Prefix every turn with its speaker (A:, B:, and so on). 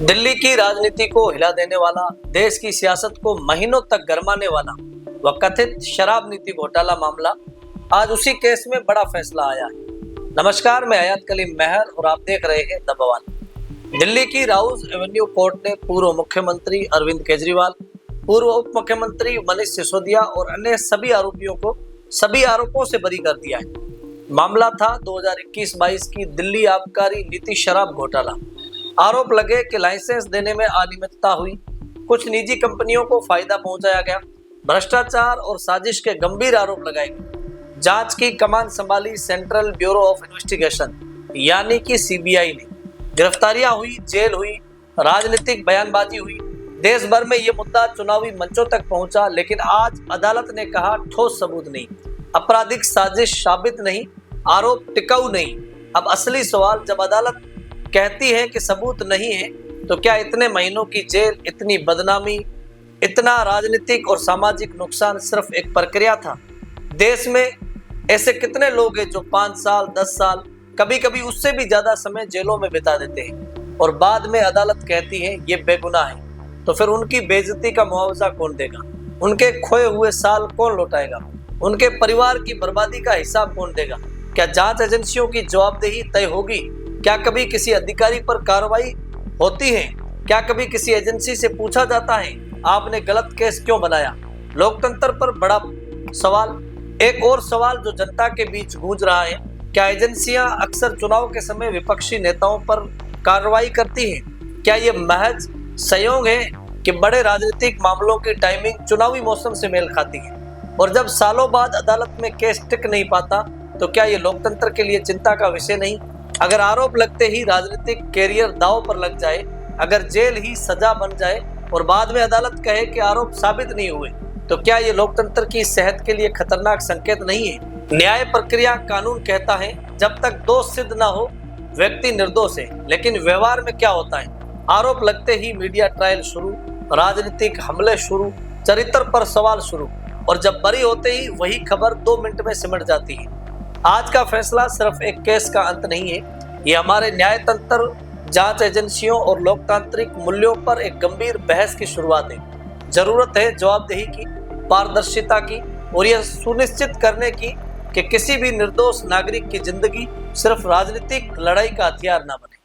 A: दिल्ली की राजनीति को हिला देने वाला, देश की सियासत को महीनों तक गरमाने वाला व कथित शराब नीति घोटाला मामला आज उसी केस में बड़ा फैसला आया है। नमस्कार, मैं हयात कलीम मेहर और आप देख रहे हैं द बवाल। दिल्ली की राउज एवेन्यू कोर्ट ने पूर्व मुख्यमंत्री अरविंद केजरीवाल, पूर्व उप मुख्यमंत्री मनीष सिसोदिया और अन्य सभी आरोपियों को सभी आरोपों से बरी कर दिया है। मामला था 2021-22 की दिल्ली आबकारी नीति शराब घोटाला। आरोप लगे कि लाइसेंस देने में अनियमितता हुई, कुछ निजी कंपनियों को फायदा पहुंचाया गया, भ्रष्टाचार और साजिश के गंभीर आरोप लगाए गए। जांच की कमान संभाली सेंट्रल ब्यूरो ऑफ इन्वेस्टिगेशन यानी कि सीबीआई ने। गिरफ्तारियां हुई, जेल हुई, राजनीतिक बयानबाजी हुई। देश भर में ये मुद्दा चुनावी मंचों तक पहुंचा, लेकिन आज अदालत ने कहा ठोस सबूत नहीं, आपराधिक साजिश साबित नहीं, आरोप टिकाऊ नहीं। अब असली सवाल, जब अदालत कहती है कि सबूत नहीं है, तो क्या इतने महीनों की जेल, इतनी बदनामी, इतना राजनीतिक और सामाजिक नुकसान सिर्फ एक प्रक्रिया था? देश में ऐसे कितने लोग हैं जो 5 साल, 10 साल, कभी कभी उससे भी ज्यादा समय जेलों में बिता देते हैं और बाद में अदालत कहती है ये बेगुनाह है। तो फिर उनकी बेइज्जती का मुआवजा कौन देगा? उनके खोए हुए साल कौन लौटाएगा? उनके परिवार की बर्बादी का हिसाब कौन देगा? क्या जांच एजेंसियों की जवाबदेही तय होगी? क्या कभी किसी अधिकारी पर कार्रवाई होती है? क्या कभी किसी एजेंसी से पूछा जाता है आपने गलत केस क्यों बनाया? लोकतंत्र पर बड़ा सवाल। एक और सवाल जो जनता के बीच गूंज रहा है, क्या एजेंसियां अक्सर चुनाव के समय विपक्षी नेताओं पर कार्रवाई करती हैं? क्या ये महज संयोग है कि बड़े राजनीतिक मामलों की टाइमिंग चुनावी मौसम से मेल खाती है? और जब सालों बाद अदालत में केस टिक नहीं पाता, तो क्या ये लोकतंत्र के लिए चिंता का विषय नहीं? अगर आरोप लगते ही राजनीतिक कैरियर दांव पर लग जाए, अगर जेल ही सजा बन जाए और बाद में अदालत कहे कि आरोप साबित नहीं हुए, तो क्या ये लोकतंत्र की सेहत के लिए खतरनाक संकेत नहीं है? न्याय प्रक्रिया, कानून कहता है जब तक दोष सिद्ध ना हो व्यक्ति निर्दोष है, लेकिन व्यवहार में क्या होता है? आरोप लगते ही मीडिया ट्रायल शुरू, राजनीतिक हमले शुरू, चरित्र पर सवाल शुरू, और जब बरी होते ही वही खबर 2 मिनट में सिमट जाती है। आज का फैसला सिर्फ एक केस का अंत नहीं है, ये हमारे न्यायतंत्र, जांच एजेंसियों और लोकतांत्रिक मूल्यों पर एक गंभीर बहस की शुरुआत है। जरूरत है जवाबदेही की, पारदर्शिता की और यह सुनिश्चित करने की कि किसी भी निर्दोष नागरिक की जिंदगी सिर्फ राजनीतिक लड़ाई का हथियार न बने।